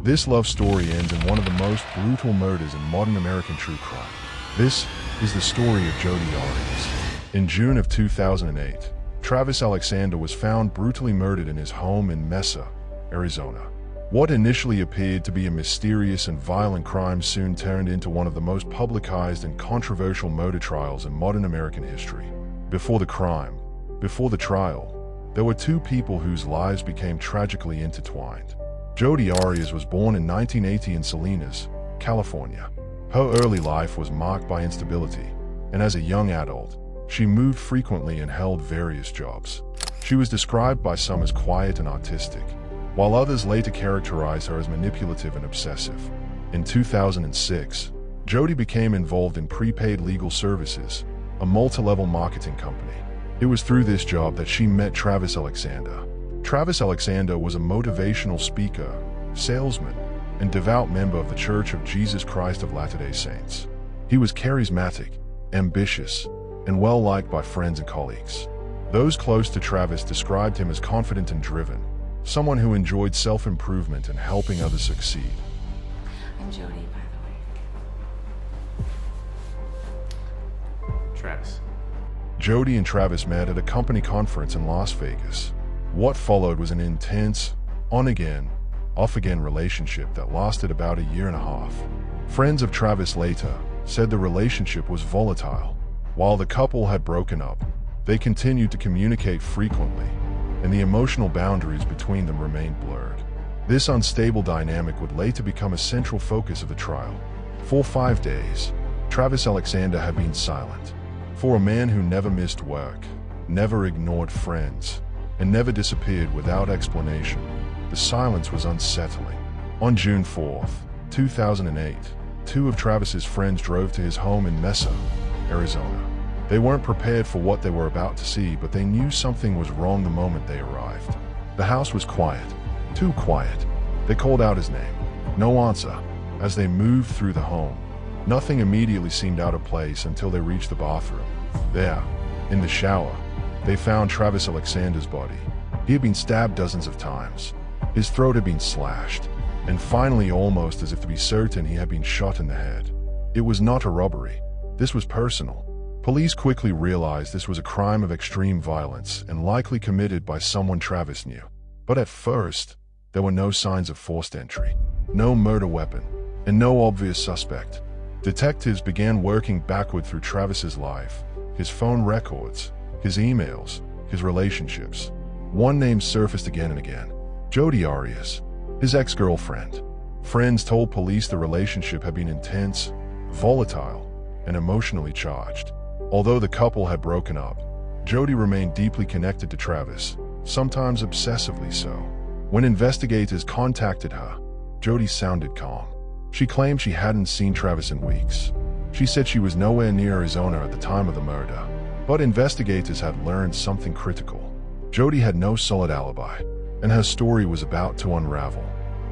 This love story ends in one of the most brutal murders in modern American true crime. This is the story of Jodi Arias. In June of 2008, Travis Alexander was found brutally murdered in his home in Mesa, Arizona. What initially appeared to be a mysterious and violent crime soon turned into one of the most publicized and controversial murder trials in modern American history. Before the trial, there were two people whose lives became tragically intertwined. Jodi Arias was born in 1980 in Salinas, California. Her early life was marked by instability, and as a young adult, she moved frequently and held various jobs. She was described by some as quiet and artistic, while others later characterized her as manipulative and obsessive. In 2006, Jodi became involved in prepaid legal services, a multi-level marketing company. It was through this job that she met Travis Alexander. Travis Alexander was a motivational speaker, salesman, and devout member of the Church of Jesus Christ of Latter-day Saints. He was charismatic, ambitious, and well-liked by friends and colleagues. Those close to Travis described him as confident and driven, someone who enjoyed self-improvement and helping others succeed. I'm Jodi, by the way. Travis. Jodi and Travis met at a company conference in Las Vegas. What followed was an intense, on-again, off-again relationship that lasted about a year and a half. Friends of Travis later said the relationship was volatile. While the couple had broken up, they continued to communicate frequently, and the emotional boundaries between them remained blurred. This unstable dynamic would later become a central focus of the trial. For 5 days, Travis Alexander had been silent. For a man who never missed work, never ignored friends, and never disappeared without explanation, the silence was unsettling. On June 4th, 2008, two of Travis's friends drove to his home in Mesa, Arizona. They weren't prepared for what they were about to see, but they knew something was wrong the moment they arrived. The house was quiet, too quiet. They called out his name. No answer. As they moved through the home, nothing immediately seemed out of place until they reached the bathroom. There, in the shower, they found Travis Alexander's body. He had been stabbed dozens of times. His throat had been slashed, and finally, almost as if to be certain, he had been shot in the head. It was not a robbery. This was personal. Police quickly realized this was a crime of extreme violence and likely committed by someone Travis knew. But at first, there were no signs of forced entry, no murder weapon, and no obvious suspect. Detectives began working backward through Travis's life, his phone records, his emails, his relationships. One name surfaced again and again: Jodi Arias, his ex-girlfriend. Friends told police the relationship had been intense, volatile, and emotionally charged. Although the couple had broken up, Jodi remained deeply connected to Travis, sometimes obsessively so. When investigators contacted her, Jodi sounded calm. She claimed she hadn't seen Travis in weeks. She said she was nowhere near Arizona at the time of the murder. But investigators had learned something critical. Jodi had no solid alibi, and her story was about to unravel.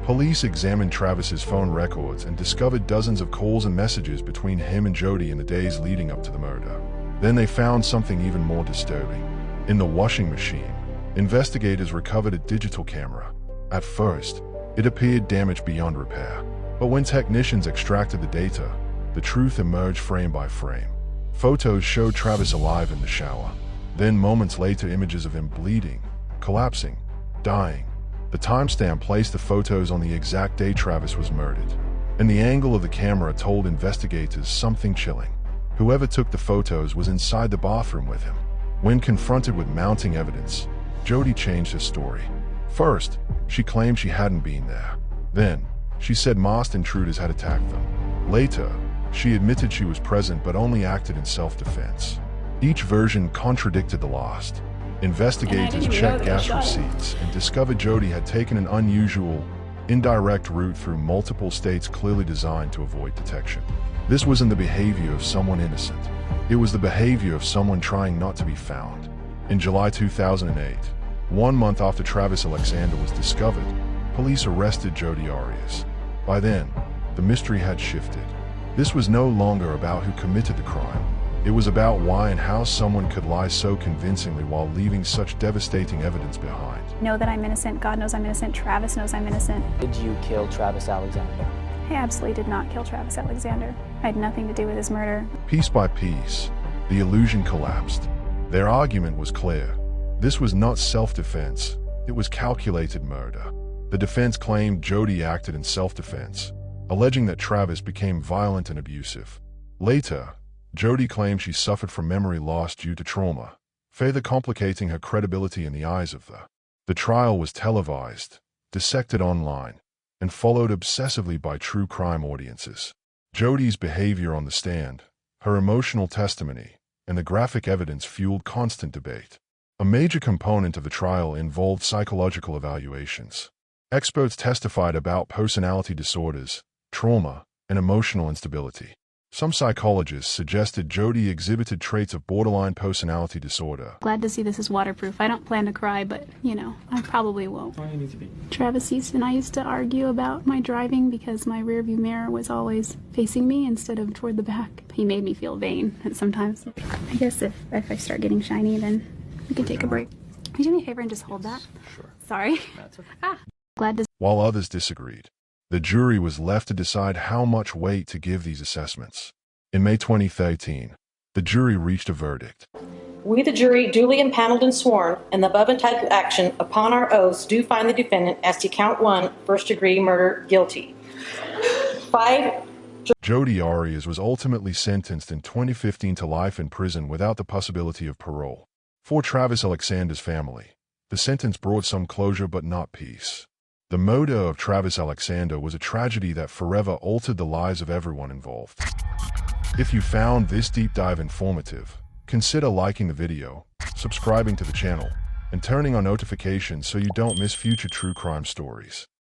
Police examined Travis's phone records and discovered dozens of calls and messages between him and Jodi in the days leading up to the murder. Then they found something even more disturbing. In the washing machine, investigators recovered a digital camera. At first, it appeared damaged beyond repair. But when technicians extracted the data, the truth emerged frame by frame. Photos showed Travis alive in the shower. Then moments later, images of him bleeding, collapsing, dying. The timestamp placed the photos on the exact day Travis was murdered. And the angle of the camera told investigators something chilling. Whoever took the photos was inside the bathroom with him. When confronted with mounting evidence, Jodi changed her story. First, she claimed she hadn't been there. Then, she said masked intruders had attacked them. Later, she admitted she was present but only acted in self-defense. Each version contradicted the last. Investigators checked gas receipts and discovered Jodi had taken an unusual, indirect route through multiple states clearly designed to avoid detection. This wasn't the behavior of someone innocent. It was the behavior of someone trying not to be found. In July 2008, 1 month after Travis Alexander was discovered, police arrested Jodi Arias. By then, the mystery had shifted. This was no longer about who committed the crime. It was about why and how someone could lie so convincingly while leaving such devastating evidence behind. know that I'm innocent. God knows I'm innocent. Travis knows I'm innocent. Did you kill Travis Alexander? I absolutely did not kill Travis Alexander. I had nothing to do with his murder. Piece by piece, the illusion collapsed. Their argument was clear. This was not self-defense. It was calculated murder. The defense claimed Jodi acted in self-defense, alleging that Travis became violent and abusive. Later, Jodi claimed she suffered from memory loss due to trauma, further complicating her credibility in the eyes of the trial was televised, dissected online, and followed obsessively by true crime audiences. Jodi's behavior on the stand, her emotional testimony, and the graphic evidence fueled constant debate. A major component of the trial involved psychological evaluations. Experts testified about personality disorders, trauma, and emotional instability. Some psychologists suggested Jodi exhibited traits of borderline personality disorder. Glad to see this is waterproof. I don't plan to cry, but, I probably won't. Why do you need to be? Travis and I used to argue about my driving because my rearview mirror was always facing me instead of toward the back. He made me feel vain sometimes. I guess if I start getting shiny, then we can take a break. Can you do me a favor and just hold that? Sure. Sorry. That's okay. Glad to... While others disagreed, the jury was left to decide how much weight to give these assessments. In May 2013, the jury reached a verdict. We, the jury, duly impaneled and sworn, in the above entitled action, upon our oaths, do find the defendant as to count 1, first-degree murder, guilty. 5. Jodi Arias was ultimately sentenced in 2015 to life in prison without the possibility of parole. For Travis Alexander's family, the sentence brought some closure but not peace. The murder of Travis Alexander was a tragedy that forever altered the lives of everyone involved. If you found this deep dive informative, consider liking the video, subscribing to the channel, and turning on notifications so you don't miss future true crime stories.